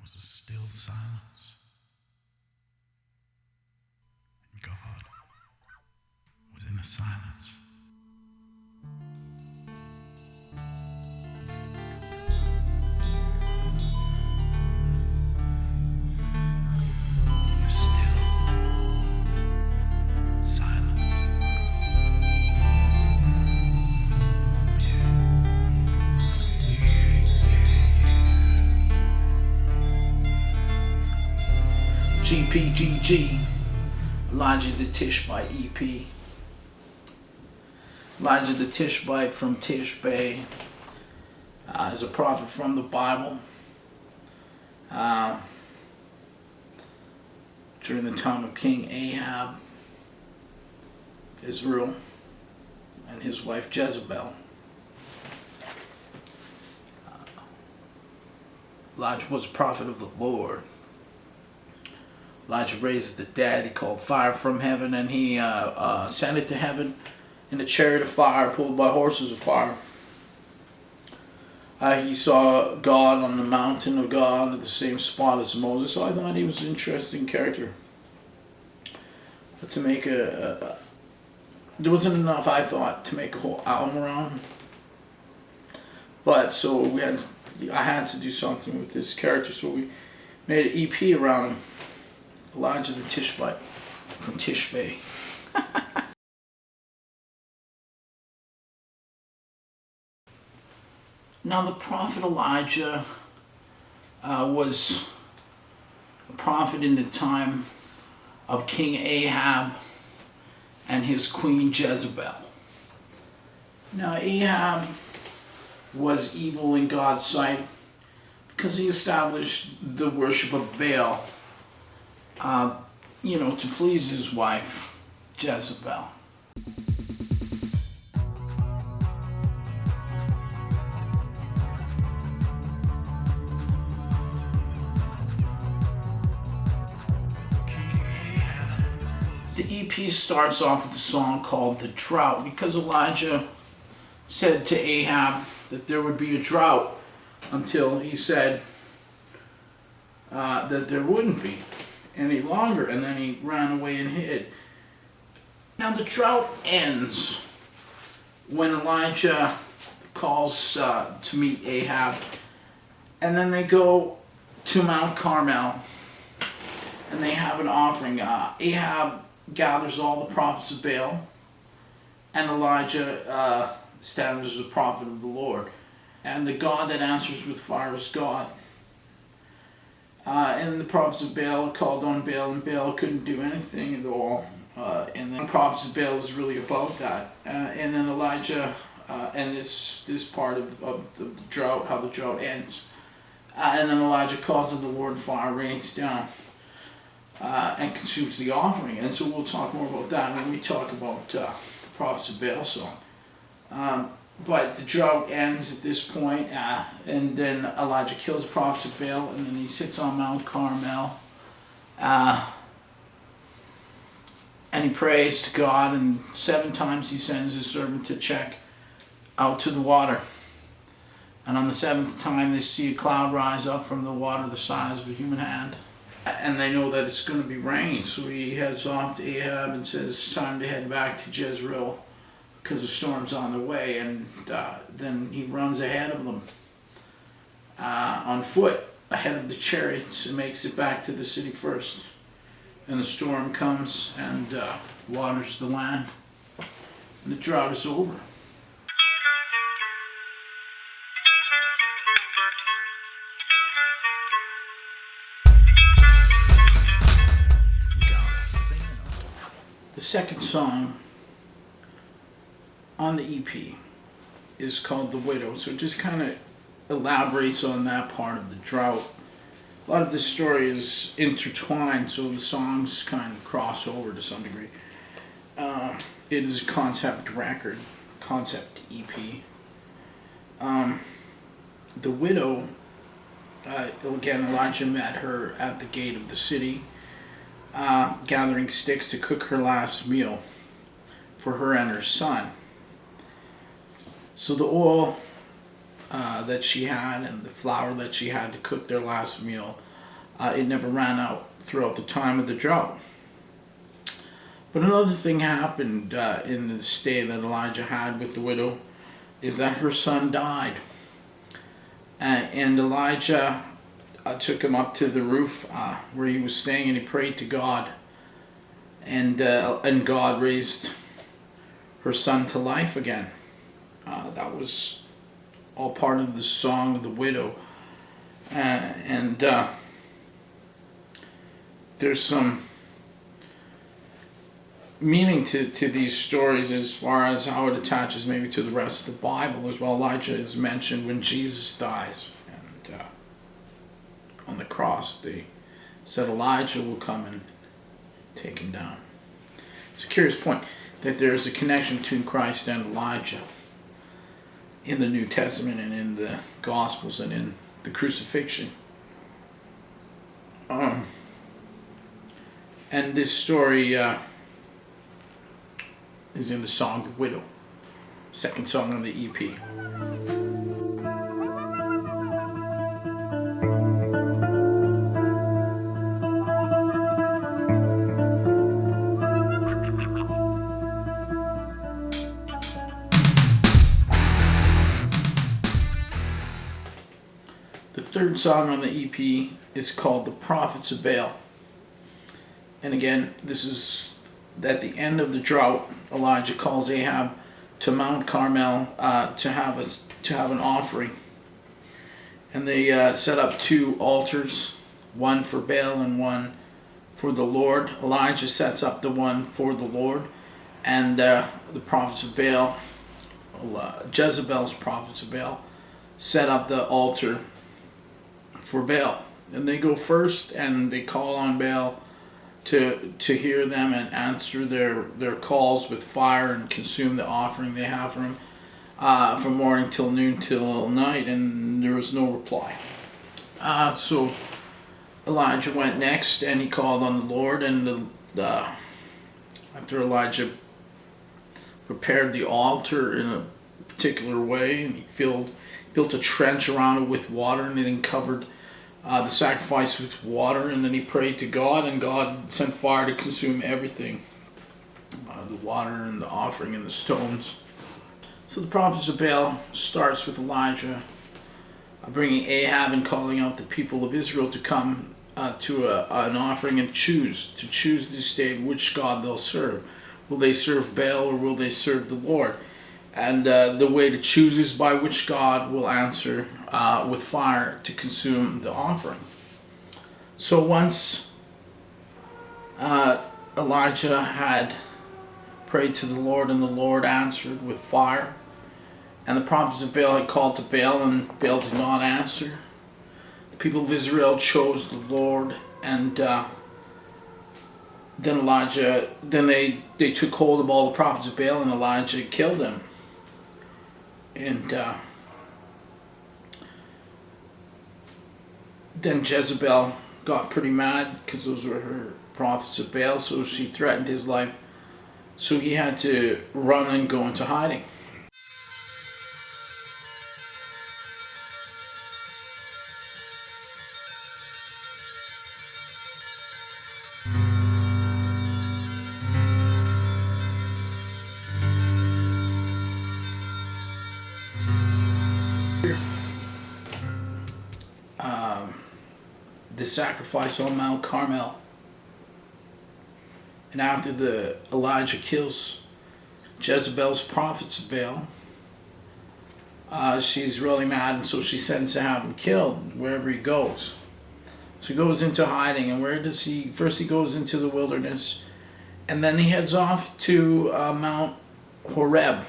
was a still silence. And God was in a silence. A still silence. GPGG Elijah the Tishbite EP. Elijah the Tishbite from Tishbite is a prophet from the Bible. During the time of King Ahab, Israel, and his wife Jezebel. Elijah was a prophet of the Lord. Elijah raised the dead. He called fire from heaven, and he ascended to heaven in a chariot of fire pulled by horses of fire. He saw God on the mountain of God at the same spot as Moses, so I thought he was an interesting character. But to make there wasn't enough, I thought, to make a whole album around. But so I had to do something with this character, so we made an EP around him. Elijah the Tishbite from Tishbite. Now the prophet Elijah was a prophet in the time of King Ahab and his queen Jezebel. Now Ahab was evil in God's sight because he established the worship of Baal, to please his wife, Jezebel. The EP starts off with a song called The Drought, because Elijah said to Ahab that there would be a drought until he said that there wouldn't be any longer, and then he ran away and hid. Now the drought ends when Elijah calls to meet Ahab, and then they go to Mount Carmel and they have an offering. Ahab gathers all the prophets of Baal, and Elijah stands as a prophet of the Lord, and the God that answers with fire is God. And the prophets of Baal called on Baal, and Baal couldn't do anything at all. And then the prophets of Baal is really about that. And then Elijah, and this part of the drought, how the drought ends. And then Elijah calls on the Lord, and fire rains down and consumes the offering. And so we'll talk more about that when we talk about the prophets of Baal song. But the drought ends at this point, and then Elijah kills the prophets of Baal, and then he sits on Mount Carmel, and he prays to God, and 7 times he sends his servant to check out to the water. And on the 7th time they see a cloud rise up from the water the size of a human hand, and they know that it's going to be rain, so he heads off to Ahab and says it's time to head back to Jezreel, because the storm's on the way, and then he runs ahead of them on foot, ahead of the chariots, and makes it back to the city first. And the storm comes and waters the land, and the drought is over. The second song on the EP is called The Widow, so it just kind of elaborates on that part of the drought. A lot of this story is intertwined, so the songs kind of cross over to some degree. It is a concept record, concept EP. The widow, again, Elijah met her at the gate of the city, gathering sticks to cook her last meal for her and her son. So the oil that she had and the flour that she had to cook their last meal It never ran out throughout the time of the drought. But another thing happened in the stay that Elijah had with the widow is that her son died. And Elijah took him up to the roof where he was staying, and he prayed to God. And God raised her son to life again. That was all part of the song of the widow. There's some meaning to these stories as far as how it attaches maybe to the rest of the Bible as well. Elijah is mentioned when Jesus dies, and on the cross they said Elijah will come and take him down. It's a curious point that there's a connection between Christ and Elijah in the New Testament and in the Gospels and in the crucifixion. And this story is in the song The Widow, second song on the EP. The third song on the EP is called The Prophets of Baal. And again, this is at the end of the drought. Elijah calls Ahab to Mount Carmel to have an offering. And they set up two altars, one for Baal and one for the Lord. Elijah sets up the one for the Lord, and the prophets of Baal, Jezebel's prophets of Baal, set up the altar for Baal. And they go first and they call on Baal to hear them and answer their calls with fire and consume the offering they have for him from morning till noon till night, and there was no reply. So Elijah went next and he called on the Lord, and after Elijah prepared the altar in a particular way, and he built a trench around it with water, and then covered the sacrifice with water, and then he prayed to God, and God sent fire to consume everything, the water and the offering and the stones. So the prophets of Baal starts with Elijah bringing Ahab and calling out the people of Israel to come to an offering and choose this day which God they'll serve. Will they serve Baal or will they serve the Lord? And the way to choose is by which God will answer with fire to consume the offering. So once Elijah had prayed to the Lord, and the Lord answered with fire, and the prophets of Baal had called to Baal, and Baal did not answer, the people of Israel chose the Lord, and then they took hold of all the prophets of Baal, and Elijah killed them. And then Jezebel got pretty mad because those were her prophets of Baal, so she threatened his life. So he had to run and go into hiding. The sacrifice on Mount Carmel, and after Elijah kills Jezebel's prophets of Baal, she's really mad, and so she sends to have him killed wherever he goes. So he goes into hiding, and where does he? First he goes into the wilderness, and then he heads off to Mount Horeb.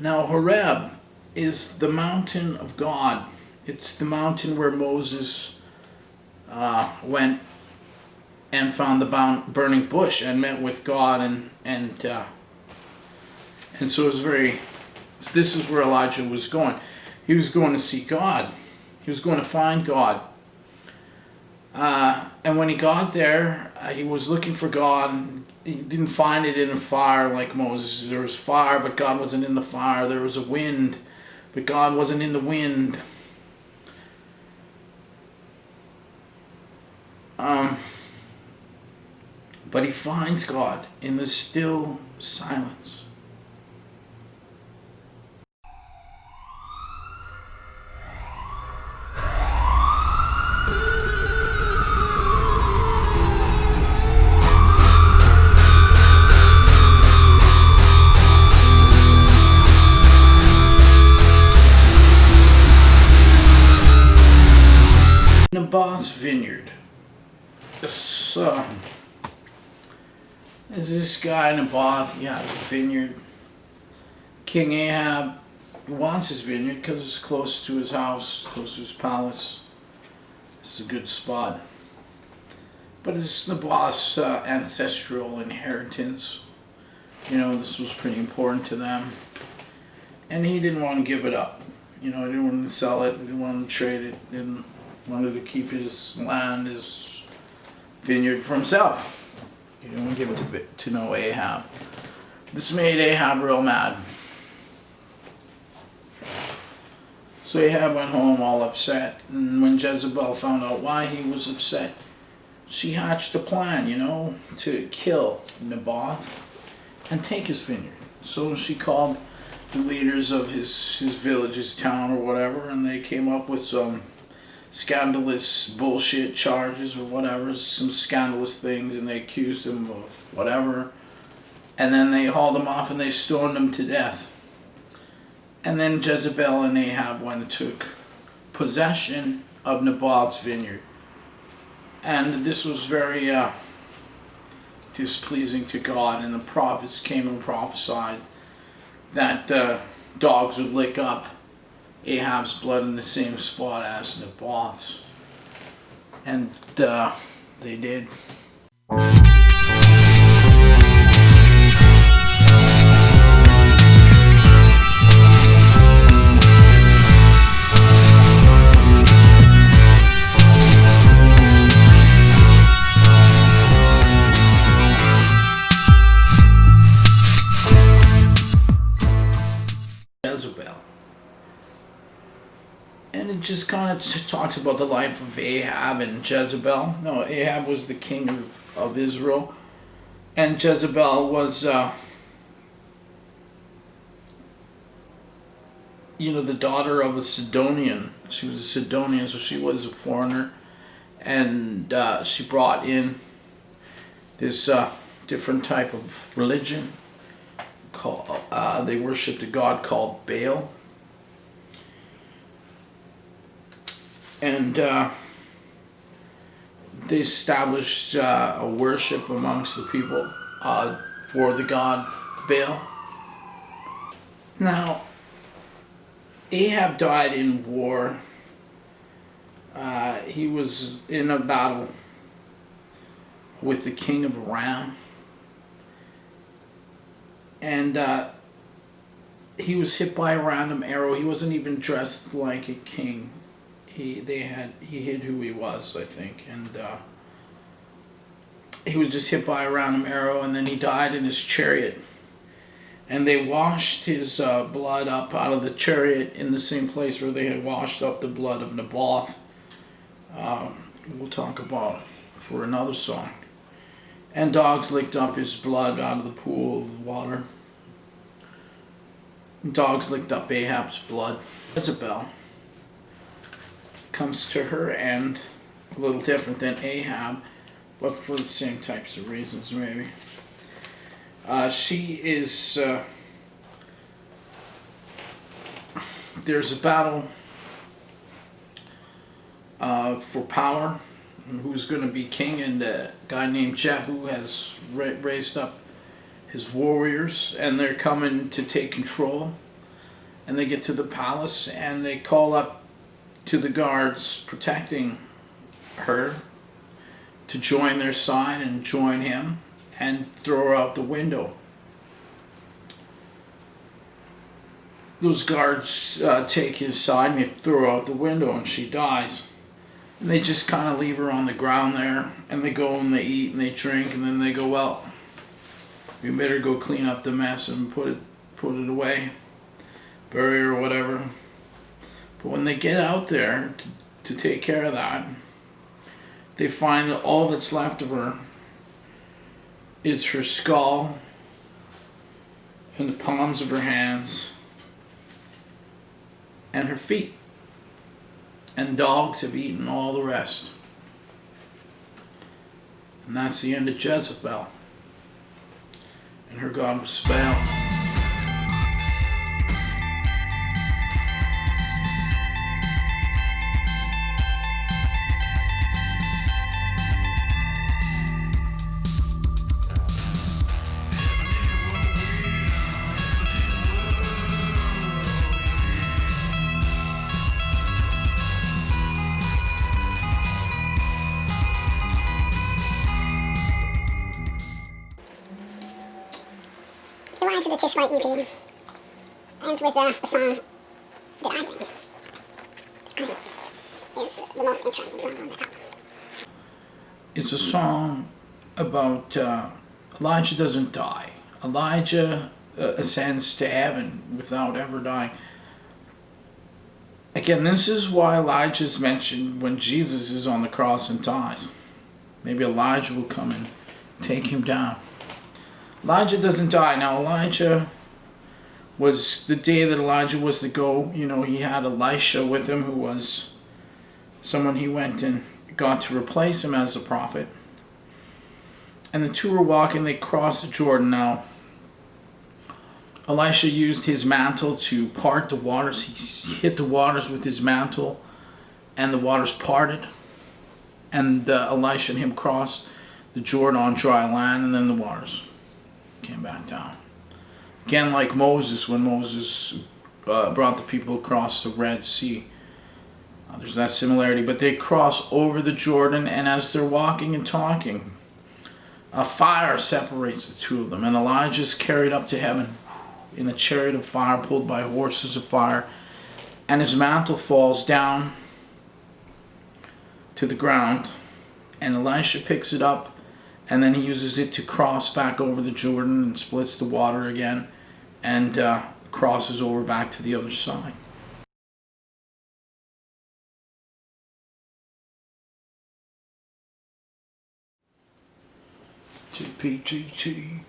Now Horeb is the mountain of God. It's the mountain where Moses went and found the burning bush and met with God, and so it was this is where Elijah was going. He was going to see God. He was going to find God. And when he got there, he was looking for God. He didn't find it in a fire like Moses. There was fire, but God wasn't in the fire. There was a wind, but God wasn't in the wind. But he finds God in the still silence. Naboth's vineyard. So, there's this guy Naboth. He has a vineyard. King Ahab wants his vineyard because it's close to his house, close to his palace. It's a good spot. But it's Naboth's ancestral inheritance. You know, this was pretty important to them. And he didn't want to give it up. You know, he didn't want to sell it, he didn't want to trade it, he didn't wanted to keep his land, his vineyard for himself. He didn't want to give it to no Ahab. This made Ahab real mad. So Ahab went home all upset, and when Jezebel found out why he was upset, she hatched a plan, you know, to kill Naboth and take his vineyard. So she called the leaders of his village, his town or whatever, and they came up with some scandalous bullshit charges or whatever, some scandalous things, and they accused him of whatever. And then they hauled him off and they stoned him to death. And then Jezebel and Ahab went and took possession of Naboth's vineyard. And this was very displeasing to God, and the prophets came and prophesied that dogs would lick up Ahab's blood in the same spot as Naboth's. And they did. Jezebel. And it just kind of talks about the life of Ahab and Jezebel. No, Ahab was the king of Israel. And Jezebel was, you know, the daughter of a Sidonian. She was a Sidonian, so she was a foreigner. And she brought in this different type of religion. They worshipped a god called Baal. And they established a worship amongst the people for the god Baal. Now, Ahab died in war. He was in a battle with the king of Aram. And he was hit by a random arrow. He wasn't even dressed like a king. He hid who he was, I think, and he was just hit by a random arrow, and then he died in his chariot. And they washed his blood up out of the chariot in the same place where they had washed up the blood of Naboth. We'll talk about for another song. And dogs licked up his blood out of the pool of water. Dogs licked up Ahab's blood. Jezebel comes to her end, a little different than Ahab, but for the same types of reasons maybe. She is, there's a battle for power, and who's going to be king, and a guy named Jehu has raised up his warriors, and they're coming to take control. And they get to the palace, and they call up to the guards protecting her to join their side and join him and throw her out the window. Those guards take his side and they throw her out the window, and she dies. And they just kind of leave her on the ground there, and they go and they eat and they drink, and then they go, well, we better go clean up the mess and put it away, bury her or whatever. But when they get out there to take care of that, they find that all that's left of her is her skull and the palms of her hands and her feet. And dogs have eaten all the rest. And that's the end of Jezebel. And her god was Baal. Elijah the Tishbite EP ends with a song that I think is the most interesting song on the album. It's a song about Elijah doesn't die. Elijah ascends to heaven without ever dying. Again, this is why Elijah is mentioned when Jesus is on the cross and dies. Maybe Elijah will come and take him down. Elijah doesn't die. Now, Elijah was, the day that Elijah was to go, he had Elisha with him, who was someone he went and got to replace him as a prophet. And the two were walking, they crossed the Jordan. Now, Elisha used his mantle to part the waters. He hit the waters with his mantle, and the waters parted. And Elisha and him crossed the Jordan on dry land, and then the waters came back down. Again, like Moses, when Moses brought the people across the Red Sea. There's that similarity, but they cross over the Jordan, and as they're walking and talking, a fire separates the two of them, and Elijah's carried up to heaven in a chariot of fire pulled by horses of fire, and his mantle falls down to the ground, and Elisha picks it up, and then he uses it to cross back over the Jordan and splits the water again, and crosses over back to the other side. GPGG